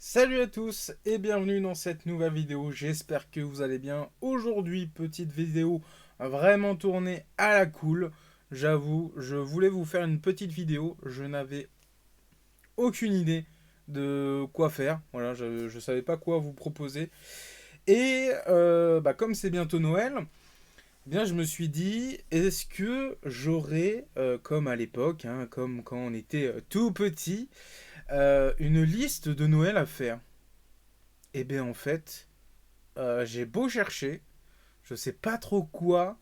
Salut à tous et bienvenue dans cette nouvelle vidéo, j'espère que vous allez bien. Aujourd'hui, petite vidéo vraiment tournée à la cool. J'avoue, je voulais vous faire une petite vidéo, je n'avais aucune idée de quoi faire. Voilà, je ne savais pas quoi vous proposer. Et comme c'est bientôt Noël, eh bien je me suis dit, est-ce que j'aurais, comme à l'époque, hein, comme quand on était tout petit, une liste de Noël à faire? Eh bien en fait, j'ai beau chercher, je sais pas trop quoi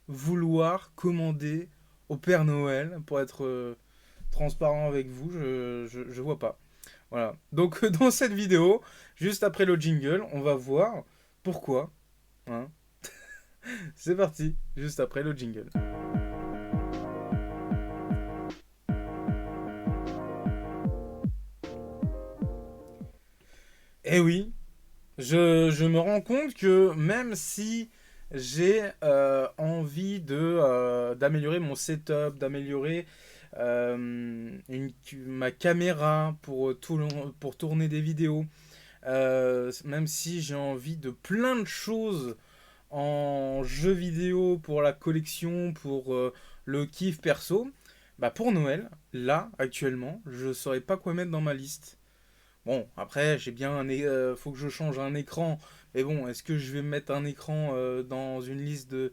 vouloir commander au Père Noël pour être transparent avec vous, je vois pas. Voilà. Donc dans cette vidéo, juste après le jingle, on va voir pourquoi. Hein. C'est parti, juste après le jingle. Eh oui, je me rends compte que même si j'ai envie d'améliorer mon setup, d'améliorer ma caméra pour tourner des vidéos, même si j'ai envie de plein de choses en jeux vidéo pour la collection, pour le kiff perso, bah pour Noël, là, actuellement, je saurais pas quoi mettre dans ma liste. Bon, après, faut que je change un écran. Mais bon, est-ce que je vais mettre un écran dans une liste de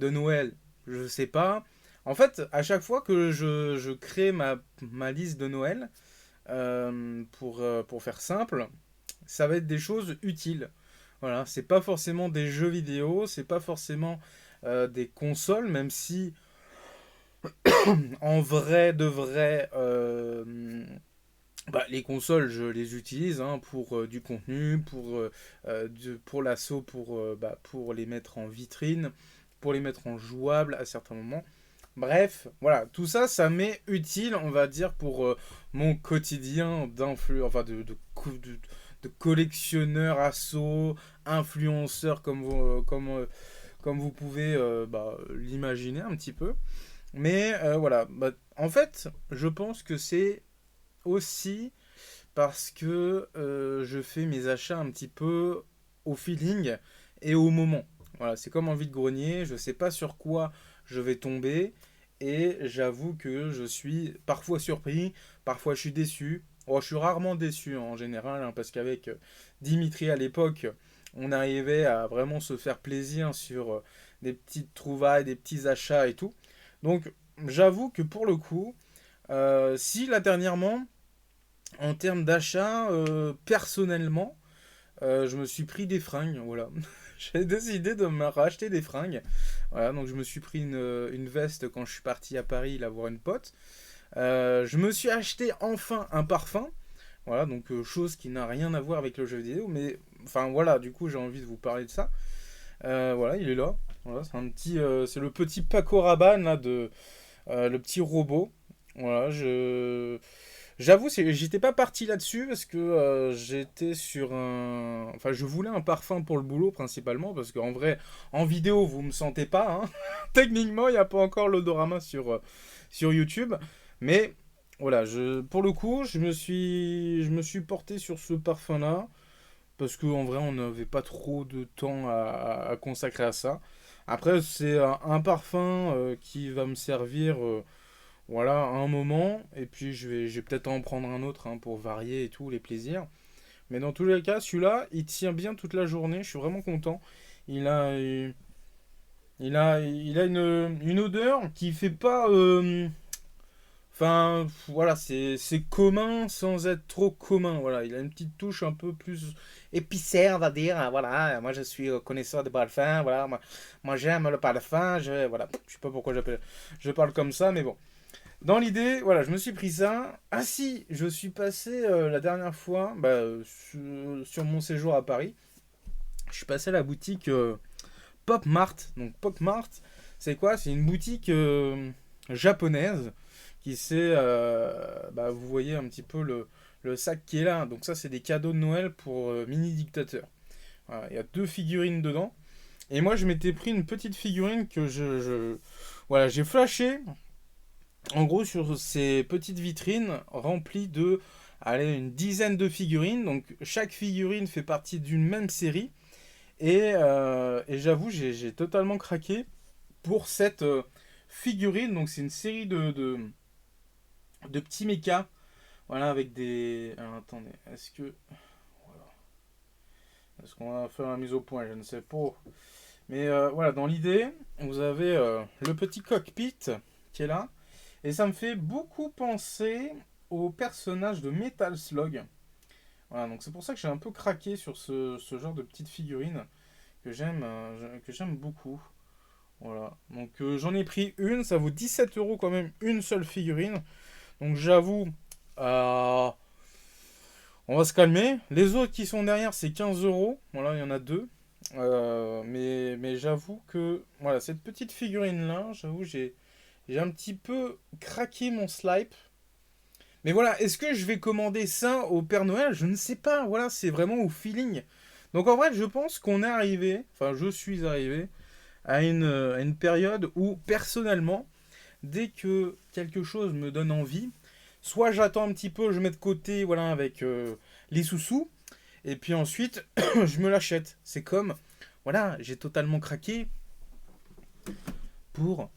Noël? Je sais pas. En fait, à chaque fois que je crée ma liste de Noël, pour faire simple, ça va être des choses utiles. Voilà, c'est pas forcément des jeux vidéo, c'est pas forcément des consoles, même si en vrai de vrai, les consoles, je les utilise hein, pour du contenu, pour l'assaut, pour les mettre en vitrine, pour les mettre en jouable à certains moments. Bref, voilà, tout ça, ça m'est utile, on va dire, pour mon quotidien de collectionneur assaut, influenceur, comme vous pouvez l'imaginer un petit peu. Mais voilà, en fait, je pense que c'est aussi parce que je fais mes achats un petit peu au feeling et au moment. Voilà, c'est comme un vide-grenier, je ne sais pas sur quoi je vais tomber et j'avoue que je suis parfois surpris, parfois je suis déçu. Oh, je suis rarement déçu en général, hein, parce qu'avec Dimitri à l'époque, on arrivait à vraiment se faire plaisir sur des petites trouvailles, des petits achats et tout. Donc j'avoue que pour le coup, si là dernièrement, en termes d'achat, personnellement, je me suis pris des fringues, voilà. J'ai décidé de me racheter des fringues. Voilà, donc je me suis pris une veste quand je suis parti à Paris là voir une pote. Je me suis acheté enfin un parfum. Voilà, donc chose qui n'a rien à voir avec le jeu vidéo, mais enfin voilà, du coup j'ai envie de vous parler de ça. Voilà, il est là. Voilà, c'est le petit Paco Rabanne là le petit robot. Voilà, j'avoue, j'étais pas parti là-dessus parce que j'étais sur un. Enfin, je voulais un parfum pour le boulot principalement parce qu'en vrai, en vidéo, vous me sentez pas. Hein. Techniquement, il n'y a pas encore l'odorama sur YouTube. Mais voilà, pour le coup, je me suis porté sur ce parfum-là parce qu'en vrai, on n'avait pas trop de temps à consacrer à ça. Après, c'est un parfum qui va me servir. Voilà, un moment, et puis je vais peut-être en prendre un autre hein, pour varier et tout, les plaisirs. Mais dans tous les cas, celui-là, il tient bien toute la journée, je suis vraiment content. Il a, il a une odeur qui fait pas... Enfin, voilà, c'est commun sans être trop commun. Voilà, il a une petite touche un peu plus épicée, on va dire. Hein, voilà, moi je suis connaisseur de parfum. Voilà, moi j'aime le parfum. Voilà, je sais pas pourquoi je parle comme ça, mais bon. Dans l'idée, voilà, je me suis pris ça. Ah si, je suis passé la dernière fois sur mon séjour à Paris. Je suis passé à la boutique Pop Mart. Donc Pop Mart, c'est quoi? C'est une boutique japonaise qui vous voyez un petit peu le sac qui est là. Donc ça, c'est des cadeaux de Noël pour Mini Dictateur. Voilà, il y a deux figurines dedans. Et moi, je m'étais pris une petite figurine que voilà, j'ai flashé en gros sur ces petites vitrines remplies de allez, une dizaine de figurines. Donc chaque figurine fait partie d'une même série. Et j'avoue, j'ai totalement craqué pour cette figurine. Donc c'est une série de petits mechas. Voilà, avec des... Alors attendez, est-ce que... Voilà. Est-ce qu'on va faire la mise au point? Je ne sais pas. Mais voilà, dans l'idée, vous avez le petit cockpit qui est là. Et ça me fait beaucoup penser au personnage de Metal Slug. Voilà, donc c'est pour ça que j'ai un peu craqué sur ce genre de petite figurine que j'aime beaucoup. Voilà, donc j'en ai pris une, ça vaut 17 euros quand même, une seule figurine. Donc j'avoue, euh, on va se calmer. Les autres qui sont derrière, c'est 15 euros. Voilà, il y en a deux. Mais j'avoue que voilà, cette petite figurine là, j'avoue, j'ai un petit peu craqué mon slip. Mais voilà, est-ce que je vais commander ça au Père Noël? Je ne sais pas. Voilà, c'est vraiment au feeling. Donc en vrai, je pense qu'on est arrivé, enfin je suis arrivé à une période où personnellement, dès que quelque chose me donne envie, soit j'attends un petit peu, je mets de côté, voilà, avec les sous-sous, et puis ensuite, je me l'achète. C'est comme, voilà, j'ai totalement craqué pour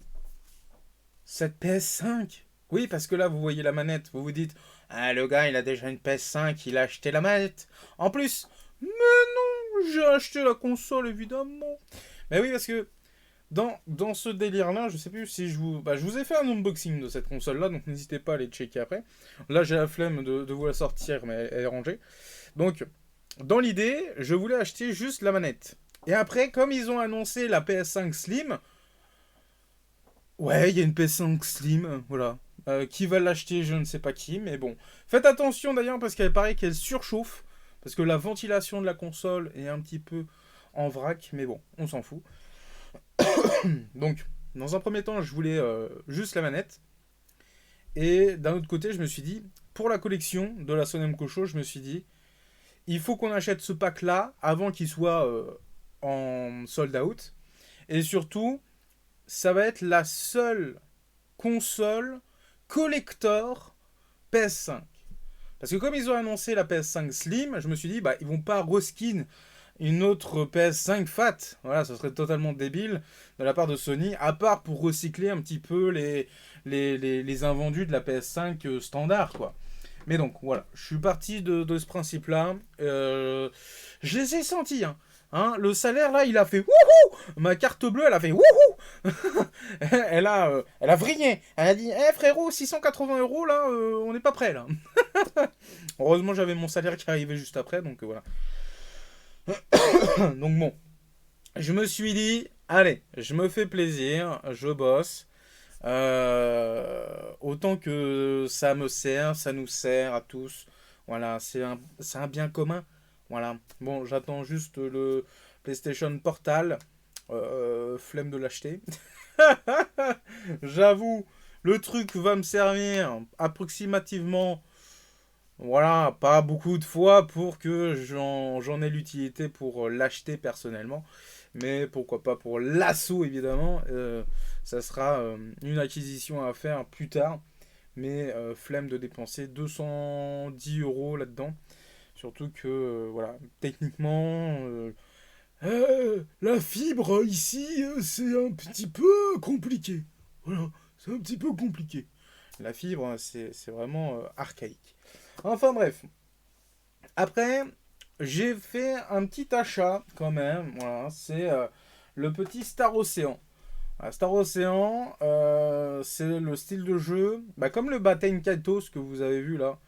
cette PS5. Oui, parce que là, vous voyez la manette, vous vous dites, ah, le gars, il a déjà une PS5, il a acheté la manette. En plus, mais non, j'ai acheté la console, évidemment. Mais oui, parce que dans ce délire-là, je sais plus si je vous... Bah, je vous ai fait un unboxing de cette console-là, donc n'hésitez pas à aller checker après. Là, j'ai la flemme de vous la sortir, mais elle est rangée. Donc, dans l'idée, je voulais acheter juste la manette. Et après, comme ils ont annoncé la PS5 Slim, ouais, il y a une PS5 Slim, voilà. Qui va l'acheter, je ne sais pas qui, mais bon. Faites attention d'ailleurs, parce qu'elle paraît qu'elle surchauffe, parce que la ventilation de la console est un petit peu en vrac, mais bon, on s'en fout. Donc, dans un premier temps, je voulais juste la manette. Et d'un autre côté, je me suis dit, pour la collection de la Sonem Kocho, je me suis dit, il faut qu'on achète ce pack-là avant qu'il soit en sold out. Et surtout, ça va être la seule console collector PS5. Parce que comme ils ont annoncé la PS5 Slim, je me suis dit, bah, ils vont pas reskin une autre PS5 Fat. Voilà, ça serait totalement débile de la part de Sony, à part pour recycler un petit peu les invendus de la PS5 standard, quoi. Mais donc, voilà, je suis parti de ce principe-là. Je les ai sentis, hein. Hein, le salaire, là, il a fait wouhou. Ma carte bleue, elle a fait wouhou. Elle a vrillé. Elle a dit, eh frérot, 680 euros, là, on n'est pas prêt, là. Heureusement, j'avais mon salaire qui arrivait juste après, donc voilà. Donc bon, je me suis dit, allez, je me fais plaisir, je bosse. Autant que ça me sert, ça nous sert à tous. Voilà, c'est un bien commun. Voilà. Bon, j'attends juste le PlayStation Portal. Flemme de l'acheter. J'avoue, le truc va me servir approximativement, voilà, pas beaucoup de fois pour que j'en ai l'utilité pour l'acheter personnellement. Mais pourquoi pas pour l'assaut, évidemment. Ça sera une acquisition à faire plus tard. Mais flemme de dépenser 210 euros là-dedans. Surtout que, voilà, techniquement, la fibre ici, c'est un petit peu compliqué. Voilà, c'est un petit peu compliqué. La fibre, hein, c'est vraiment archaïque. Enfin bref. Après, j'ai fait un petit achat quand même. Voilà, c'est le petit Star Ocean. Voilà, Star Ocean, c'est le style de jeu, bah, comme le Baten Kaitos que vous avez vu là.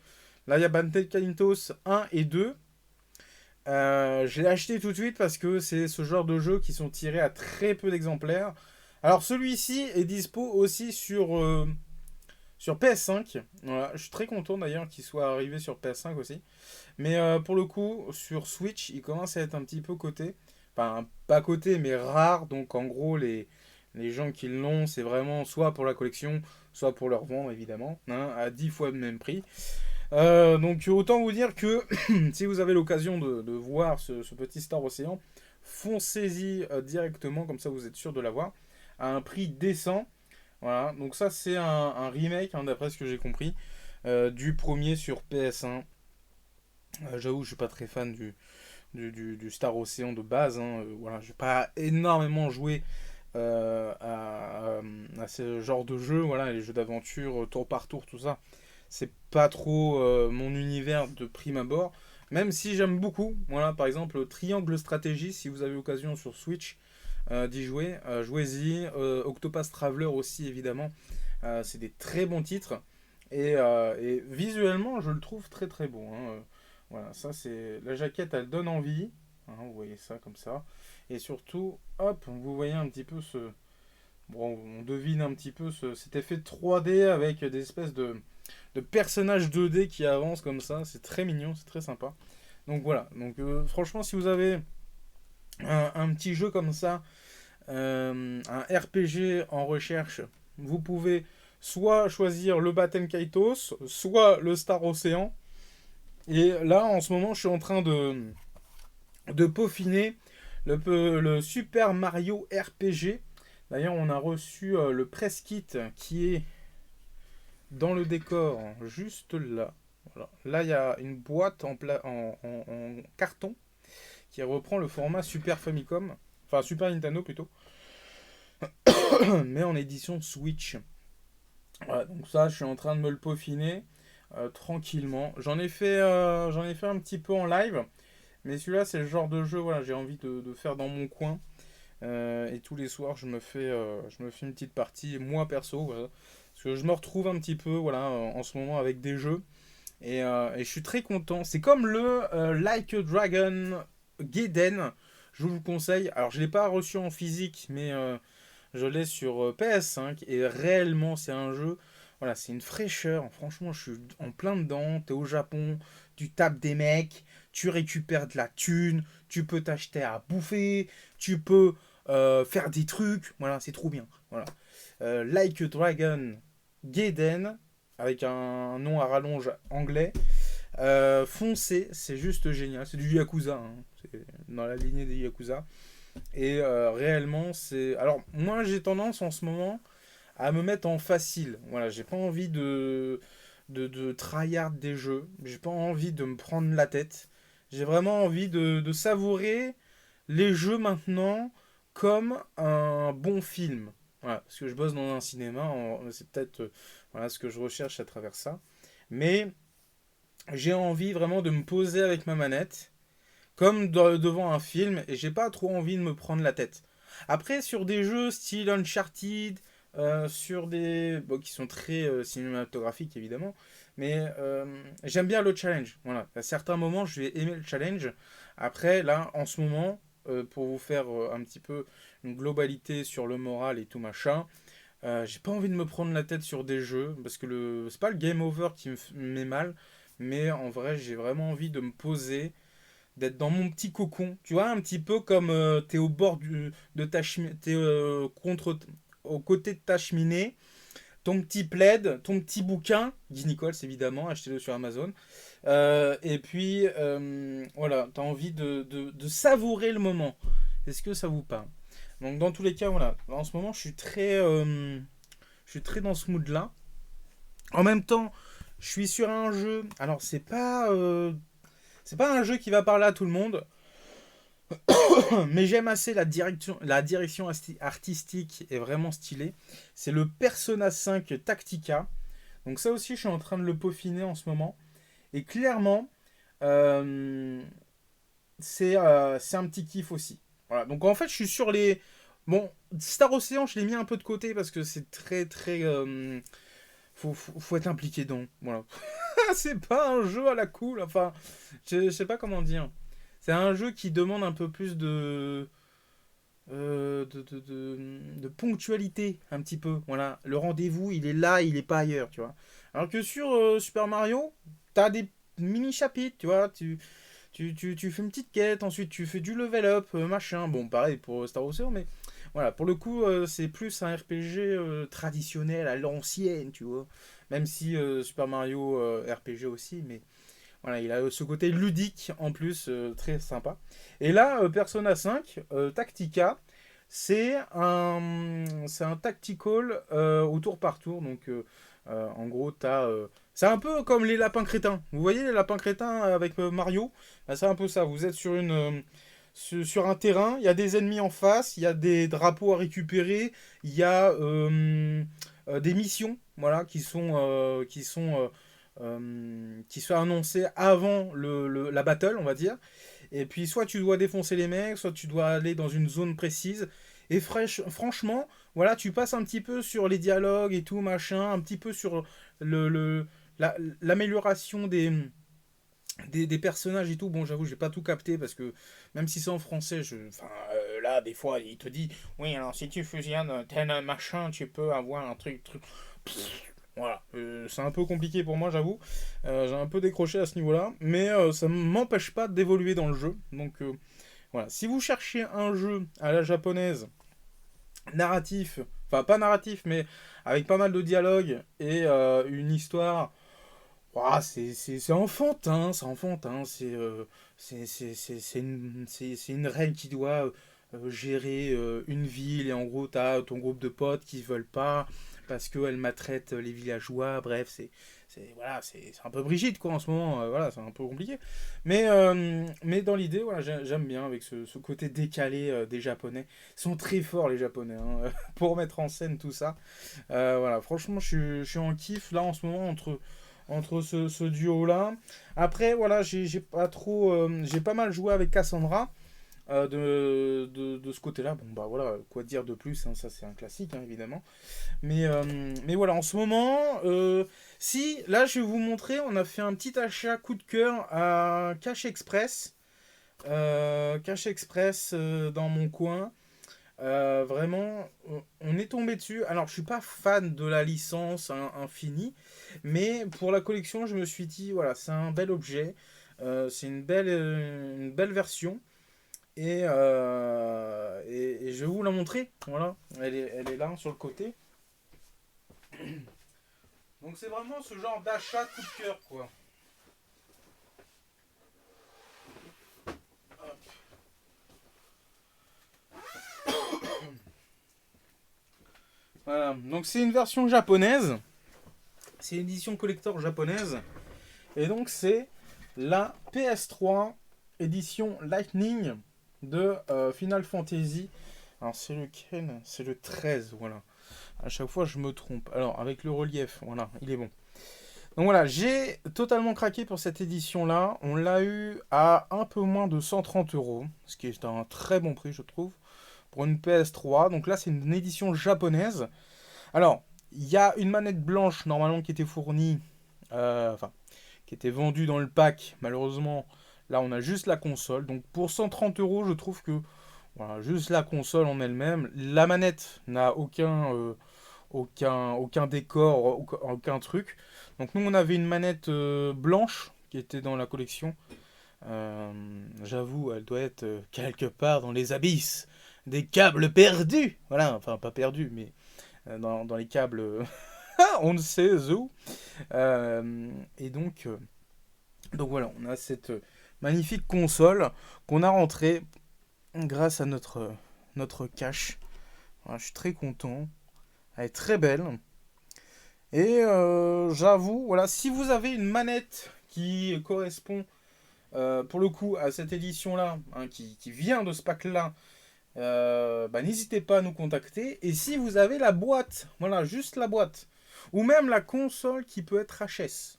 Là, il y a Baten Kaitos 1 et 2. Je l'ai acheté tout de suite parce que c'est ce genre de jeux qui sont tirés à très peu d'exemplaires. Alors celui-ci est dispo aussi sur PS5. Voilà, je suis très content d'ailleurs qu'il soit arrivé sur PS5 aussi. Mais pour le coup, sur Switch, il commence à être un petit peu coté. Enfin, pas coté, mais rare. Donc en gros, les gens qui l'ont, c'est vraiment soit pour la collection, soit pour leur vendre évidemment, hein, à 10 fois le même prix. Donc autant vous dire que si vous avez l'occasion de voir ce petit Star Ocean, foncez-y directement, comme ça vous êtes sûr de l'avoir, à un prix décent. Voilà, donc ça c'est un remake, hein, d'après ce que j'ai compris. du premier sur PS1. J'avoue, je suis pas très fan du Star Ocean de base. Hein. Voilà, j'ai pas énormément joué à ce genre de jeu. Voilà, les jeux d'aventure, tour par tour, tout ça. C'est pas trop mon univers de prime abord. Même si j'aime beaucoup. Voilà, par exemple, Triangle Stratégie, si vous avez l'occasion sur Switch d'y jouer, jouez-y. Octopath Traveler aussi, évidemment. C'est des très bons titres. Et visuellement, je le trouve très très beau. Hein. Voilà, ça c'est. La jaquette, elle donne envie. Hein, vous voyez ça comme ça. Et surtout, hop, vous voyez un petit peu ce. Bon, on devine un petit peu cet effet 3D avec des espèces de personnages 2D qui avancent comme ça. C'est très mignon, c'est très sympa. Donc voilà. Donc franchement, si vous avez un petit jeu comme ça, un RPG en recherche, vous pouvez soit choisir le Baten Kaitos, soit le Star Ocean. Et là, en ce moment, je suis en train de peaufiner le Super Mario RPG. D'ailleurs, on a reçu le press kit qui est dans le décor, juste là. Voilà. Là, il y a une boîte en carton qui reprend le format Super Famicom, enfin Super Nintendo plutôt, mais en édition Switch. Voilà, donc ça, je suis en train de me le peaufiner tranquillement. J'en ai fait un petit peu en live, mais celui-là, c'est le genre de jeu, voilà, j'ai envie de faire dans mon coin. Et tous les soirs, je me fais une petite partie, moi perso, voilà. Parce que je me retrouve un petit peu, voilà, en ce moment avec des jeux. Et je suis très content. C'est comme le Like a Dragon Gaiden. Je vous le conseille. Alors, je ne l'ai pas reçu en physique, mais je l'ai sur PS5. Et réellement, c'est un jeu. Voilà, c'est une fraîcheur. Franchement, je suis en plein dedans. T'es au Japon, tu tapes des mecs, tu récupères de la thune, tu peux t'acheter à bouffer, tu peux faire des trucs. Voilà, c'est trop bien. Voilà. Like a Dragon Gaiden, avec un nom à rallonge anglais. Foncé, c'est juste génial. C'est du Yakuza, hein. C'est dans la lignée des Yakuza. Et réellement, c'est. Alors, moi, j'ai tendance en ce moment à me mettre en facile. Voilà, j'ai pas envie de tryhard des jeux. J'ai pas envie de me prendre la tête. J'ai vraiment envie de savourer les jeux maintenant comme un bon film. Voilà, parce que je bosse dans un cinéma, c'est peut-être voilà, ce que je recherche à travers ça. Mais j'ai envie vraiment de me poser avec ma manette, comme devant un film, et j'ai pas trop envie de me prendre la tête. Après, sur des jeux style Uncharted, sur des. Bon, qui sont très cinématographiques évidemment, mais j'aime bien le challenge. Voilà. À certains moments, je vais aimer le challenge. Après, là, en ce moment, pour vous faire un petit peu une globalité sur le moral et tout machin, j'ai pas envie de me prendre la tête sur des jeux, parce que c'est pas le game over qui me met mal, mais en vrai, j'ai vraiment envie de me poser, d'être dans mon petit cocon. Tu vois, un petit peu comme t'es au bord de ta cheminée, t'es aux côtés de ta cheminée, ton petit plaid, ton petit bouquin, Guy Nichols évidemment, achetez-le sur Amazon. Et puis, voilà, t'as envie de savourer le moment. Est-ce que ça vous parle? Donc, dans tous les cas, voilà, en ce moment, je suis très dans ce mood-là. En même temps, je suis sur un jeu. Alors, c'est pas un jeu qui va parler à tout le monde, mais j'aime assez la direction artistique est vraiment stylée. C'est le Persona 5 Tactica. Donc ça aussi, je suis en train de le peaufiner en ce moment. Et clairement, euh, c'est un petit kiff aussi. Voilà. Donc en fait, je suis sur les. Bon, Star Ocean, je l'ai mis un peu de côté parce que c'est très très. Faut être impliqué dedans. Voilà. C'est pas un jeu à la cool. Enfin, je sais pas comment dire. C'est un jeu qui demande un peu plus de ponctualité, un petit peu. Voilà. Le rendez-vous, il est là, il est pas ailleurs, tu vois. Alors que sur Super Mario, t'as des mini-chapitres, tu vois. Tu fais une petite quête, ensuite tu fais du level up, machin. Bon, pareil pour Star Wars, mais voilà, pour le coup, c'est plus un RPG traditionnel à l'ancienne, tu vois. Même si Super Mario RPG aussi, mais voilà, il a ce côté ludique en plus, très sympa. Et là, Persona 5, Tactica, c'est un tactical au tour par tour. Donc, en gros, tu as C'est un peu comme les lapins crétins. Vous voyez les lapins crétins avec Mario? Bah, c'est un peu ça. Vous êtes sur un terrain, il y a des ennemis en face, il y a des drapeaux à récupérer, il y a des missions, voilà, qui sont annoncées avant la battle, on va dire. Et puis soit tu dois défoncer les mecs, soit tu dois aller dans une zone précise. Et franchement, voilà, tu passes un petit peu sur les dialogues et tout, machin, un petit peu sur le, le- l'amélioration des personnages et tout. Bon, j'avoue, j'ai pas tout capté parce que même si c'est en français, enfin, là, des fois, il te dit, oui, alors si tu fusionnes tel machin, tu peux avoir un truc. Voilà, c'est un peu compliqué pour moi, j'avoue. J'ai un peu décroché à ce niveau-là, mais ça ne m'empêche pas d'évoluer dans le jeu. Donc voilà, si vous cherchez un jeu à la japonaise, narratif, enfin pas narratif, mais avec pas mal de dialogues et une histoire. Ouah, c'est enfantin, c'est enfantin, c'est une reine qui doit gérer une ville et en gros t'as ton groupe de potes qui se veulent pas parce qu'elle maltraite les villageois, bref, voilà, c'est un peu Brigitte quoi en ce moment, voilà, c'est un peu compliqué. Mais dans l'idée, voilà, j'aime bien avec ce côté décalé des Japonais. Ils sont très forts les Japonais hein, pour mettre en scène tout ça. Voilà, franchement, je suis en kiff là en ce moment entre ce duo-là. Après, voilà, j'ai pas mal joué avec Cassandra de ce côté-là. Bon, bah voilà, quoi dire de plus, hein, ça c'est un classique, hein, évidemment. Mais voilà, en ce moment, si, là je vais vous montrer, on a fait un petit achat coup de cœur à Cash Express. Cash Express dans mon coin. Vraiment, on est tombé dessus. Alors, je suis pas fan de la licence infinie, mais pour la collection, je me suis dit, voilà, c'est un bel objet, c'est une belle version, et je vais vous la montrer. Voilà, elle est là sur le côté. Donc, c'est vraiment ce genre d'achat coup de cœur, quoi. Voilà, donc c'est une version japonaise, c'est une édition collector japonaise. Et donc c'est la PS3 édition Lightning de Final Fantasy. Alors c'est lequel? C'est le 13, voilà. À chaque fois je me trompe. Alors avec le relief, voilà, il est bon. Donc voilà, j'ai totalement craqué pour cette édition-là. On l'a eu à un peu moins de 130 euros, ce qui est un très bon prix je trouve, pour une PS3. Donc là c'est une édition japonaise. Alors, il y a une manette blanche normalement qui était fournie, enfin qui était vendu dans le pack. Malheureusement, là, on a juste la console. Donc, pour 130 euros, je trouve que voilà, juste la console en elle-même. La manette n'a aucun décor, aucun truc. Donc, nous, on avait une manette blanche qui était dans la collection. J'avoue, elle doit être quelque part dans les abysses des câbles perdus. Voilà, enfin, pas perdus, mais dans les câbles, on ne sait où. Et donc voilà, on a cette magnifique console qu'on a rentrée grâce à notre cache. Voilà, je suis très content. Elle est très belle. Et j'avoue, voilà, si vous avez une manette qui correspond pour le coup à cette édition-là, hein, qui vient de ce pack-là, bah, n'hésitez pas à nous contacter. Et si vous avez la boîte, voilà, juste la boîte, ou même la console qui peut être HS.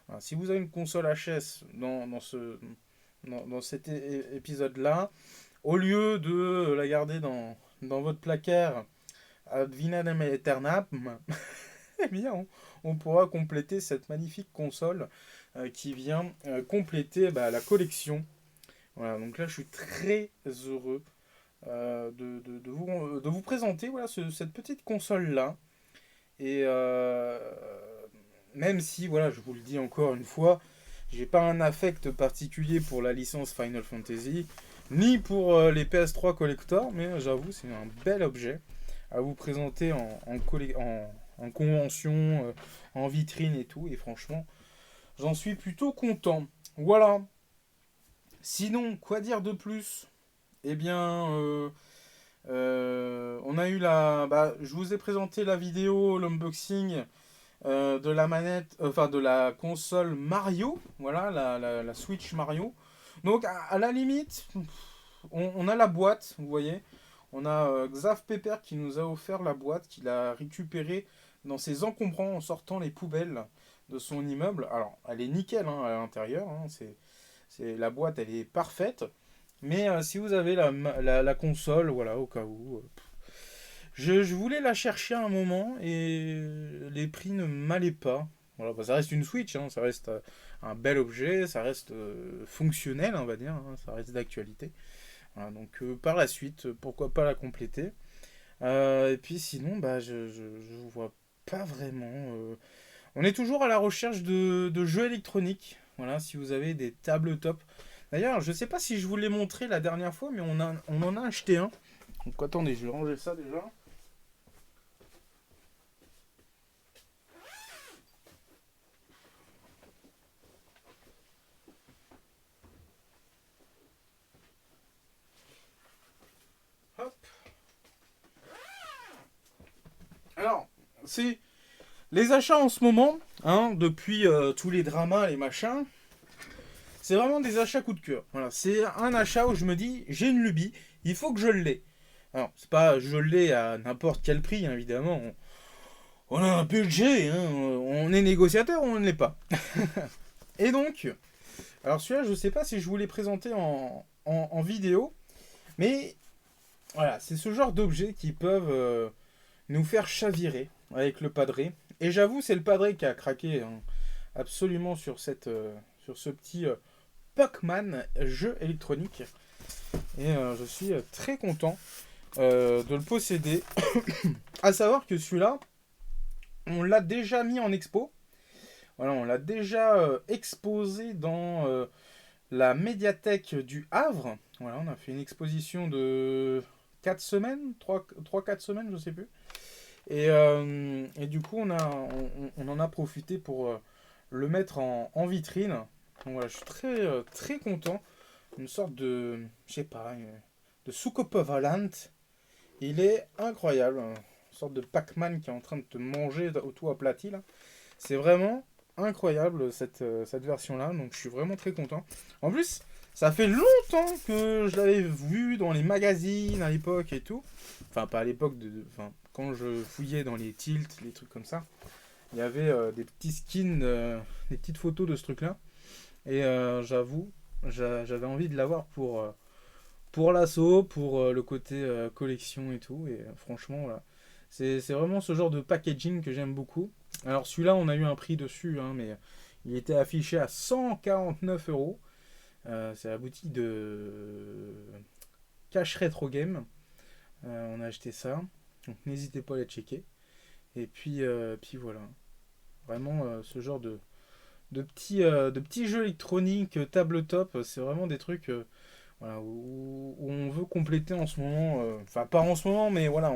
Voilà, si vous avez une console HS dans cet épisode-là, au lieu de la garder dans votre placard ad vinadem aeternam, eh bien, on pourra compléter cette magnifique console qui vient compléter bah, la collection. Voilà, donc là, je suis très heureux de vous présenter voilà, cette petite console-là. Et même si, voilà, je vous le dis encore une fois, j'ai pas un affect particulier pour la licence Final Fantasy, ni pour les PS3 Collector, mais j'avoue, c'est un bel objet à vous présenter en convention, en vitrine et tout, et franchement, j'en suis plutôt content. Voilà. Sinon, quoi dire de plus? Eh bien, on a eu bah, je vous ai présenté la vidéo, l'unboxing de la manette, enfin de la console Mario, voilà, la Switch Mario. Donc à la limite, on a la boîte, vous voyez. On a Xav Pepper qui nous a offert la boîte, qu'il a récupérée dans ses encombrants en sortant les poubelles de son immeuble. Alors, elle est nickel hein, à l'intérieur, hein, la boîte, elle est parfaite. Mais si vous avez la console, voilà, au cas où. Je voulais la chercher à un moment et les prix ne m'allaient pas. Voilà, bah, ça reste une Switch, hein, ça reste un bel objet, ça reste fonctionnel, on va dire, hein, ça reste d'actualité. Voilà, donc par la suite, pourquoi pas la compléter. Et puis sinon, bah, je vois pas vraiment. On est toujours à la recherche de jeux électroniques. Voilà, si vous avez des tabletops. D'ailleurs, je sais pas si je vous l'ai montré la dernière fois, mais on en a acheté un. Donc attendez, je vais ranger ça déjà. Hop. Alors, c'est les achats en ce moment, hein, depuis tous les dramas, les machins. C'est vraiment des achats coup de cœur. Voilà, c'est un achat où je me dis, j'ai une lubie, il faut que je l'ai. Alors, c'est pas je l'ai à n'importe quel prix, hein, évidemment. On a un budget, hein, on est négociateur ou on ne l'est pas. Et donc, alors celui-là, je sais pas si je vous l'ai présenté en vidéo, mais voilà, c'est ce genre d'objets qui peuvent nous faire chavirer avec le padré. Et j'avoue, c'est le padré qui a craqué hein, absolument sur ce petit Pac-Man jeu électronique. Et je suis très content de le posséder. À savoir que celui-là, on l'a déjà mis en expo. Voilà, on l'a déjà exposé dans la médiathèque du Havre. Voilà, on a fait une exposition de 4 semaines, 3-4 semaines, je sais plus. Et du coup, on en a profité pour le mettre en vitrine. Donc voilà, je suis très content. Une sorte de, je sais pas, de soucoupe volante. Il est incroyable. Une sorte de Pac-Man qui est en train de te manger au tout aplati là. C'est vraiment incroyable cette version-là. Donc je suis vraiment très content. En plus, ça fait longtemps que je l'avais vu dans les magazines à l'époque et tout. Enfin, pas à l'époque, enfin, quand je fouillais dans les tilts, les trucs comme ça. Il y avait des petits skins, des petites photos de ce truc-là. Et j'avoue, j'avais envie de l'avoir pour l'assaut, pour le côté collection et tout. Et franchement, voilà. C'est vraiment ce genre de packaging que j'aime beaucoup. Alors celui-là, on a eu un prix dessus, hein, mais il était affiché à 149 euros. C'est la boutique de Cash Retro Game. On a acheté ça. Donc n'hésitez pas à les checker. Et puis voilà. Vraiment ce genre de petits jeux électroniques, tabletop, c'est vraiment des trucs voilà, où on veut compléter en ce moment. Enfin, pas en ce moment, mais voilà,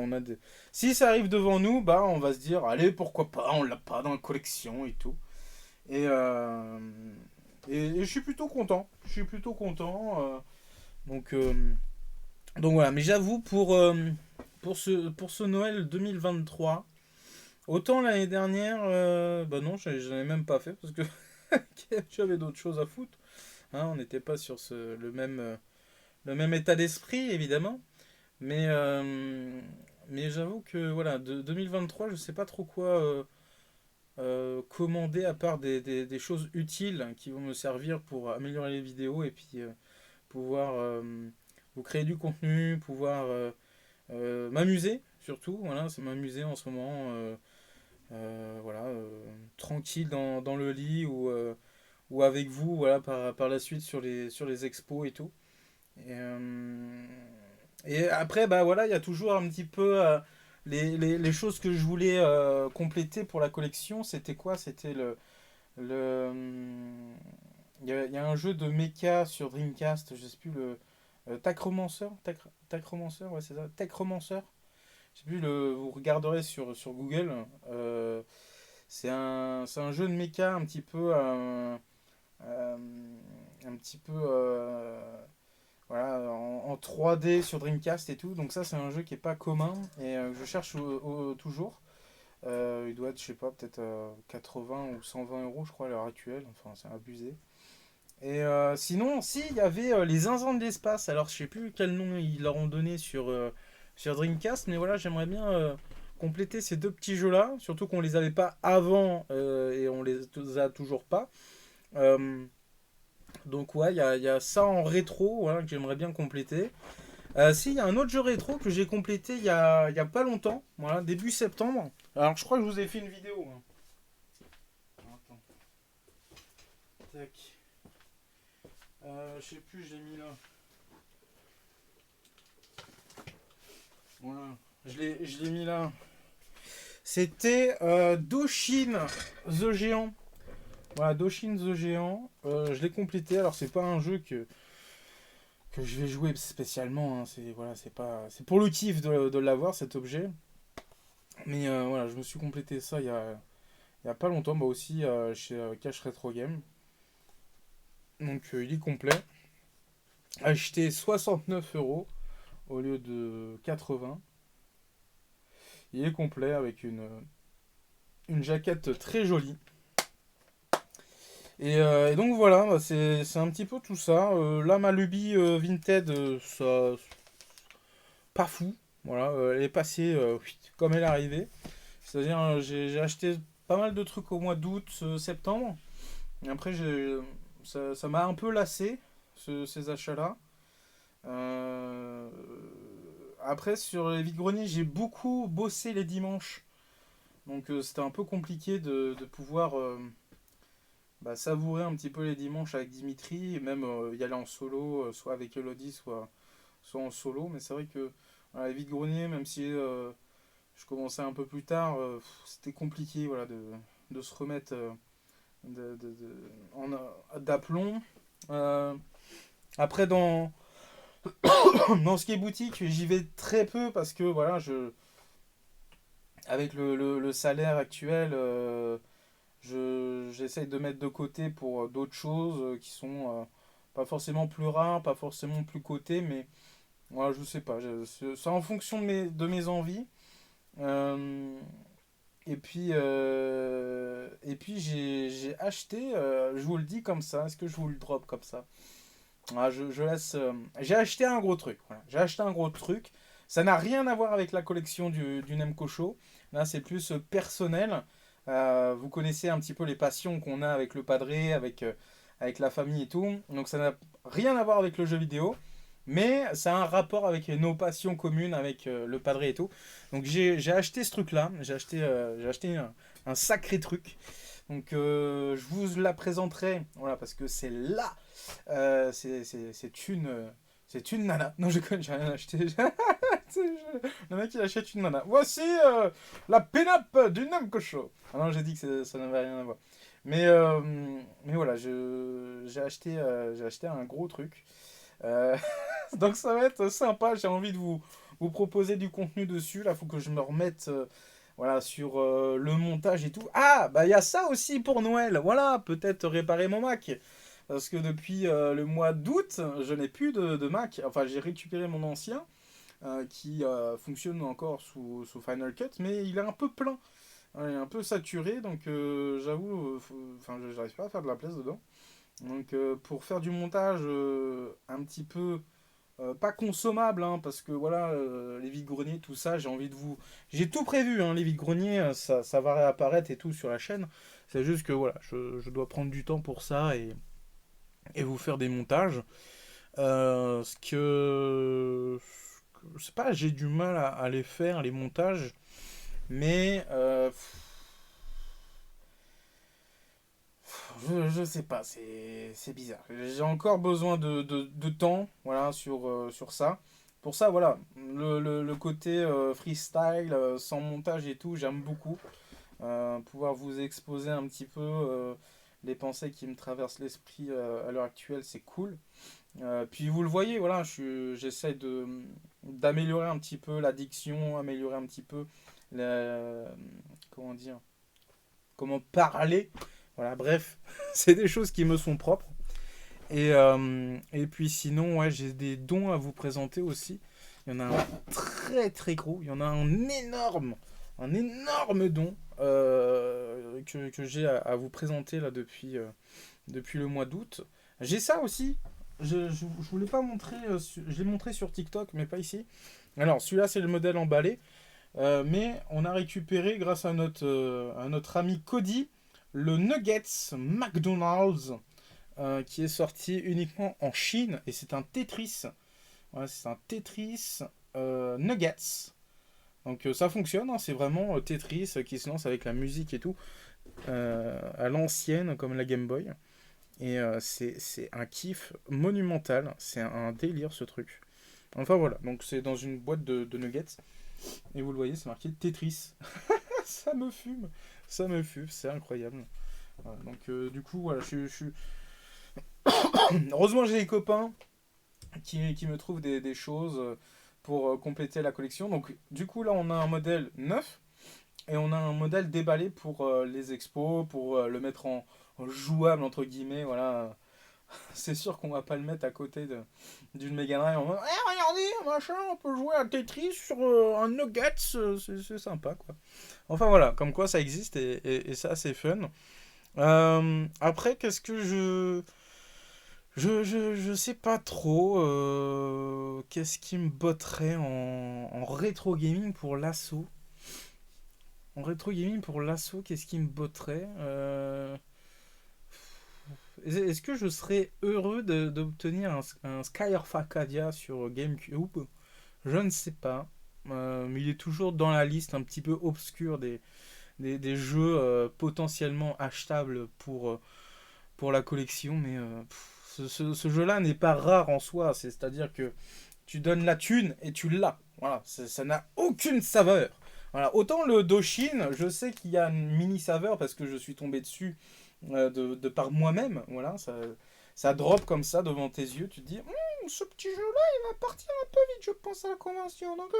si ça arrive devant nous, bah on va se dire, allez, pourquoi pas, on l'a pas dans la collection et tout. Et, euh, et je suis plutôt content. Je suis plutôt content. Donc, euh, donc voilà, mais j'avoue, pour ce Noël 2023, autant l'année dernière, bah non, j'en ai même pas fait parce que j'avais d'autres choses à foutre. Hein, on n'était pas sur le même état d'esprit, évidemment. Mais, mais j'avoue que voilà, de 2023, je sais pas trop quoi commander à part des choses utiles qui vont me servir pour améliorer les vidéos et puis pouvoir vous créer du contenu, pouvoir m'amuser surtout. Voilà, c'est m'amuser en ce moment. Voilà, tranquille dans le lit ou avec vous voilà, par la suite sur les expos et tout. Et, et après, bah voilà, il y a toujours un petit peu les choses que je voulais compléter pour la collection. C'était quoi? C'était il y a un jeu de mecha sur Dreamcast, je sais plus Tacromancer, Tacromancer, ouais c'est ça, Techromancer. Je sais plus vous regarderez sur Google. C'est un jeu de mecha euh, un petit peu voilà, en 3D sur Dreamcast et tout. Donc ça, c'est un jeu qui est pas commun et que je cherche toujours. Il doit être, je sais pas, peut-être 80 ou 120 euros, je crois, à l'heure actuelle. Enfin, c'est abusé. Et sinon, si, il y avait les zinzins de l'espace. Alors, je sais plus quel nom ils leur ont donné sur Dreamcast, mais voilà, j'aimerais bien compléter ces deux petits jeux-là. Surtout qu'on les avait pas avant et on les a toujours pas. Euh, donc, ouais, il y a ça en rétro voilà, que j'aimerais bien compléter. Si, il y a un autre jeu rétro que j'ai complété il y a pas longtemps, voilà, début septembre. Alors, je crois que je vous ai fait une vidéo, hein. Attends. Tac. Je sais plus, je l'ai mis là. Voilà. Je l'ai mis là. C'était Doshin The Géant. Voilà, Doshin The Géant. Je l'ai complété. Alors, c'est pas un jeu que je vais jouer spécialement, hein. C'est voilà, c'est pour le kiff de l'avoir, cet objet. Mais voilà, je me suis complété ça il y a pas longtemps, bah aussi chez Cash Retro Game. Donc, il est complet. Acheté 69 euros au lieu de 80. Il est complet avec une jaquette très jolie. Et donc voilà, bah, c'est un petit peu tout ça. Là, ma lubie Vinted, ça, pas fou. Voilà, elle est passée comme elle est arrivée. C'est-à-dire, j'ai acheté pas mal de trucs au mois d'août, septembre. Et après, ça m'a un peu lassé, ces achats-là. Euh, Après, sur les vides-greniers, j'ai beaucoup bossé les dimanches. Donc, c'était un peu compliqué de pouvoir savourer un petit peu les dimanches avec Dimitri, et même y aller en solo, soit avec Elodie, soit en solo. Mais c'est vrai que voilà, les vides-greniers, même si je commençais un peu plus tard, c'était compliqué voilà, de se remettre d'aplomb. Euh, Après, dans ce qui est boutique, j'y vais très peu parce que voilà, avec le salaire actuel, j'essaye de mettre de côté pour d'autres choses qui sont pas forcément plus rares, pas forcément plus cotées, mais voilà, je sais pas. C'est en fonction de mes envies. Euh, et puis j'ai acheté, je vous le dis comme ça, est-ce que je vous le drop comme ça? Je laisse. J'ai acheté un gros truc. Voilà. J'ai acheté un gros truc. Ça n'a rien à voir avec la collection du Nemco Show. Là, c'est plus personnel. Vous connaissez un petit peu les passions qu'on a avec le padré, avec la famille et tout. Donc, ça n'a rien à voir avec le jeu vidéo. Mais ça a un rapport avec nos passions communes, avec le padré et tout. Donc, j'ai acheté ce truc-là. J'ai acheté un sacré truc. Donc, je vous la présenterai. Voilà, parce que c'est là c'est une nana. Non, je connais, j'ai rien acheté. Le mec, il achète une nana. Voici la pin-up du Namco Show. Ah non, j'ai dit que ça n'avait rien à voir. Mais voilà, j'ai acheté un gros truc. Euh, donc ça va être sympa. J'ai envie de vous proposer du contenu dessus. Là, il faut que je me remette voilà, sur le montage et tout. Ah, bah il y a ça aussi pour Noël. Voilà, peut-être réparer mon Mac. Parce que depuis le mois d'août, je n'ai plus de Mac. Enfin, j'ai récupéré mon ancien qui fonctionne encore sous Final Cut, mais il est un peu plein. Il est un peu saturé, donc j'avoue, enfin, j'arrive pas à faire de la place dedans. Donc, pour faire du montage un petit peu pas consommable, hein, parce que voilà, les vides-greniers, tout ça, j'ai envie de vous. J'ai tout prévu, hein, les vides-greniers, ça va réapparaître et tout sur la chaîne. C'est juste que voilà, je dois prendre du temps pour ça et vous faire des montages. Ce que. Je sais pas, j'ai du mal à les faire, les montages, mais je sais pas, c'est bizarre. J'ai encore besoin de temps, voilà, sur ça. Pour ça, voilà, le côté freestyle, sans montage et tout, j'aime beaucoup. Pouvoir vous exposer un petit peu les pensées qui me traversent l'esprit à l'heure actuelle, c'est cool. Puis vous le voyez, voilà, j'essaie d'améliorer un petit peu l'addiction, améliorer un petit peu la, comment dire, comment parler. Voilà, bref, c'est des choses qui me sont propres. Et puis sinon, ouais, j'ai des dons à vous présenter aussi. Il y en a un très très gros, il y en a un énorme. un énorme don que j'ai à vous présenter là depuis le mois d'août. J'ai ça aussi. Je voulais pas montrer, je l'ai montré sur TikTok, mais pas ici. Alors, celui-là, c'est le modèle emballé. Mais on a récupéré, grâce à notre ami Cody, le Nuggets McDonald's, qui est sorti uniquement en Chine. Et c'est un Tetris. Ouais, c'est un Tetris Nuggets. Donc ça fonctionne, hein, c'est vraiment Tetris qui se lance avec la musique et tout, à l'ancienne, comme la Game Boy. Et c'est un kiff monumental, c'est un délire ce truc. Enfin voilà, donc c'est dans une boîte de nuggets. Et vous le voyez, c'est marqué Tetris. Ça me fume, c'est incroyable. Voilà, donc du coup, voilà, heureusement j'ai des copains qui me trouvent des choses pour compléter la collection. Donc du coup là on a un modèle neuf et on a un modèle déballé pour les expos, pour le mettre en jouable entre guillemets. Voilà, c'est sûr qu'on va pas le mettre à côté d'une Mega Drive en mode eh, regardez, machin, on peut jouer à Tetris sur un Nuggets, c'est sympa quoi. Enfin voilà, comme quoi ça existe et c'est assez fun. Après, qu'est-ce que je sais pas trop. Qu'est-ce qui me botterait en rétro gaming pour l'assaut? En rétro gaming pour l'assaut, qu'est-ce qui me botterait? Est-ce que je serais heureux d'obtenir un Sky of Arcadia sur GameCube? Je ne sais pas. Mais il est toujours dans la liste un petit peu obscure des jeux potentiellement achetables pour la collection. Mais ce jeu-là n'est pas rare en soi. C'est-à-dire que tu donnes la thune et tu l'as. Voilà, ça n'a aucune saveur. Voilà. Autant le Doshin, je sais qu'il y a une mini saveur parce que je suis tombé dessus de par moi-même. Voilà, ça drop comme ça devant tes yeux. Tu te dis, ce petit jeu-là, il va partir un peu vite, je pense, à la convention. Donc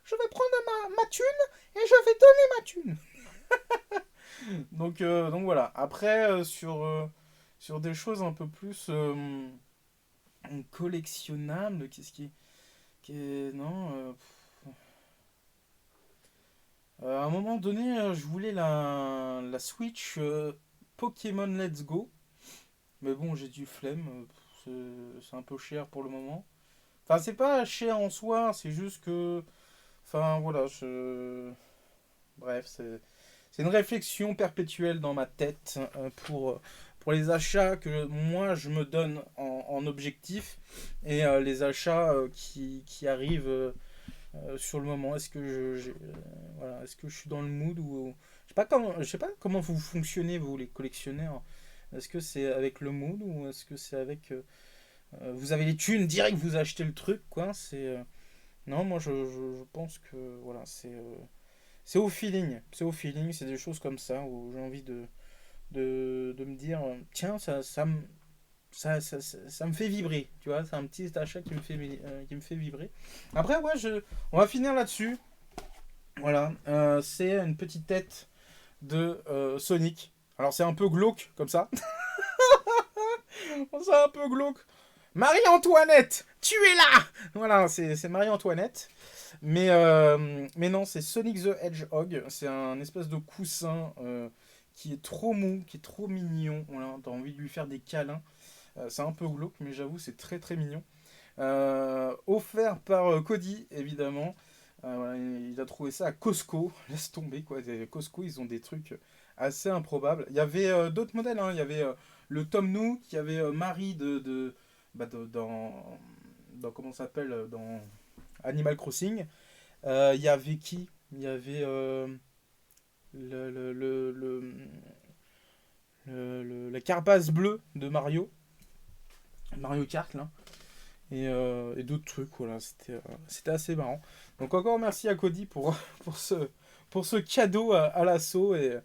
je vais prendre ma thune et je vais donner ma thune. Donc voilà. Après, sur des choses un peu plus collectionnables, non. À un moment donné, je voulais la Switch Pokémon Let's Go. Mais bon, j'ai du flemme. C'est un peu cher pour le moment. Enfin, c'est pas cher en soi, c'est juste que. Enfin, voilà, bref, c'est une réflexion perpétuelle dans ma tête pour les achats que moi je me donne en objectif et les achats qui arrivent sur le moment. Est-ce que voilà, est-ce que je suis dans le mood ou je sais pas comment vous fonctionnez vous les collectionneurs. Est-ce que c'est avec le mood ou est-ce que c'est avec vous avez les thunes direct vous achetez le truc quoi. Non, moi je pense que voilà c'est au feeling, c'est des choses comme ça où j'ai envie de me dire tiens ça me fait vibrer, tu vois, c'est un petit achat qui me fait vibrer. Après, ouais, on va finir là-dessus. Voilà, c'est une petite tête de Sonic. Alors, c'est un peu glauque, comme ça. C'est un peu glauque. Marie-Antoinette, tu es là. Voilà, c'est Marie-Antoinette. Mais non, c'est Sonic the Hedgehog. C'est un espèce de coussin qui est trop mou, qui est trop mignon. Voilà, t'as envie de lui faire des câlins. C'est un peu glauque, mais j'avoue, c'est très très mignon. Offert par Cody, évidemment. Voilà, il a trouvé ça à Costco. Laisse tomber, quoi. Costco, ils ont des trucs assez improbables. Il y avait d'autres modèles, hein. Il y avait le Tom Nook, il y avait Marie dans comment ça s'appelle dans Animal Crossing. Il y avait qui? Il y avait le, le, le, le, la carapace bleue de Mario Kart, là. Et d'autres trucs, voilà, c'était assez marrant. Donc encore merci à Cody pour ce cadeau à l'assaut et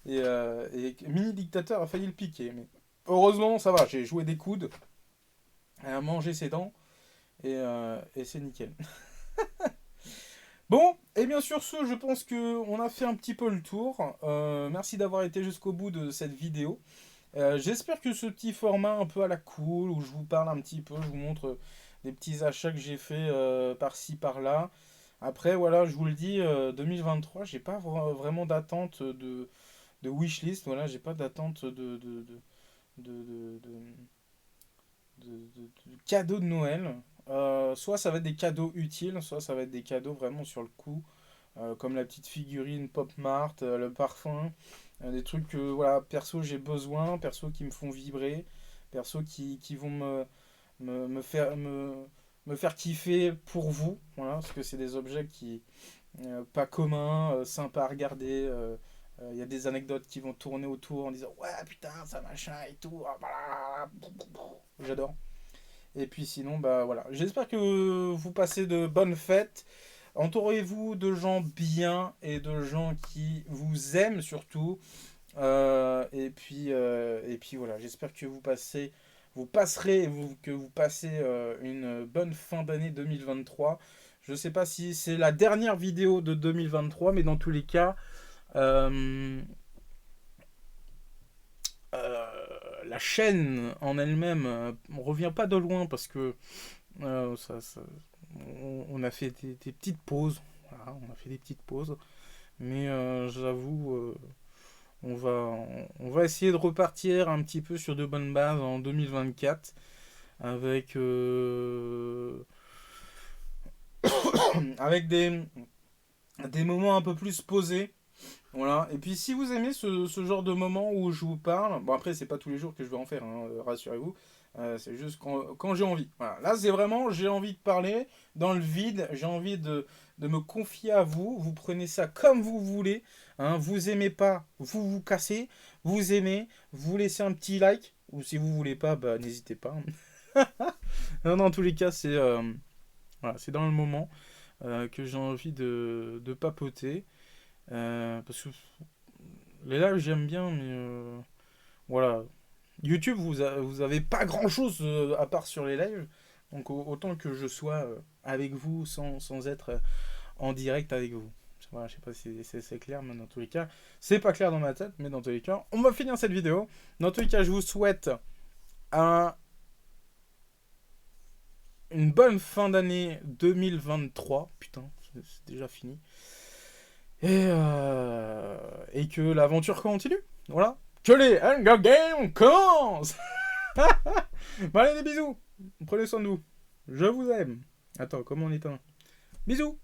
Mini Dictateur a failli le piquer. Mais heureusement, ça va, j'ai joué des coudes, elle a mangé ses dents et c'est nickel. Bon, et bien sur ce, je pense qu'on a fait un petit peu le tour. Merci d'avoir été jusqu'au bout de cette vidéo. J'espère que ce petit format un peu à la cool, où je vous parle un petit peu, je vous montre des petits achats que j'ai fait par-ci par-là. Après, voilà, je vous le dis, 2023, j'ai pas vraiment d'attente de wishlist. Voilà, j'ai pas d'attente de, de cadeaux de Noël. Soit ça va être des cadeaux utiles, soit ça va être des cadeaux vraiment sur le coup, comme la petite figurine Pop Mart, le parfum, des trucs que, voilà, perso j'ai besoin, perso qui me font vibrer, perso qui vont me faire kiffer pour vous, voilà, parce que c'est des objets qui, pas communs, sympas à regarder. Il y a des anecdotes qui vont tourner autour en disant ouais putain ça machin et tout. Ah, voilà. J'adore. Et puis sinon bah voilà. J'espère que vous passez de bonnes fêtes. Entourez-vous de gens bien et de gens qui vous aiment surtout. Et puis voilà. J'espère que vous passerez, que vous passez une bonne fin d'année 2023. Je sais pas si c'est la dernière vidéo de 2023, mais dans tous les cas, euh, la chaîne en elle-même, on revient pas de loin parce que on a fait des petites pauses. Voilà, on a fait des petites pauses. Mais j'avoue, on va essayer de repartir un petit peu sur de bonnes bases en 2024 avec, avec des moments un peu plus posés. Voilà. Et puis si vous aimez ce genre de moment où je vous parle, bon après c'est pas tous les jours que je vais en faire, hein, rassurez-vous. C'est juste quand j'ai envie. Voilà. Là c'est vraiment j'ai envie de parler dans le vide, j'ai envie de me confier à vous. Vous prenez ça comme vous voulez. Hein. Vous aimez pas, vous vous cassez. Vous aimez, vous laissez un petit like. Ou si vous voulez pas, bah n'hésitez pas. Non, dans tous les cas voilà, c'est dans le moment que j'ai envie de papoter. Parce que les lives, j'aime bien, mais voilà. YouTube, vous avez pas grand chose à part sur les lives. Donc autant que je sois avec vous sans être en direct avec vous. Voilà, je sais pas si c'est clair, mais dans tous les cas, c'est pas clair dans ma tête, mais dans tous les cas, on va finir cette vidéo. Dans tous les cas, je vous souhaite un, une bonne fin d'année 2023. Putain, c'est déjà fini. Et que l'aventure continue. Voilà. Que les Hunger Games commencent. Bon, allez, des bisous. Prenez soin de vous. Je vous aime. Attends, comment on éteint? Bisous.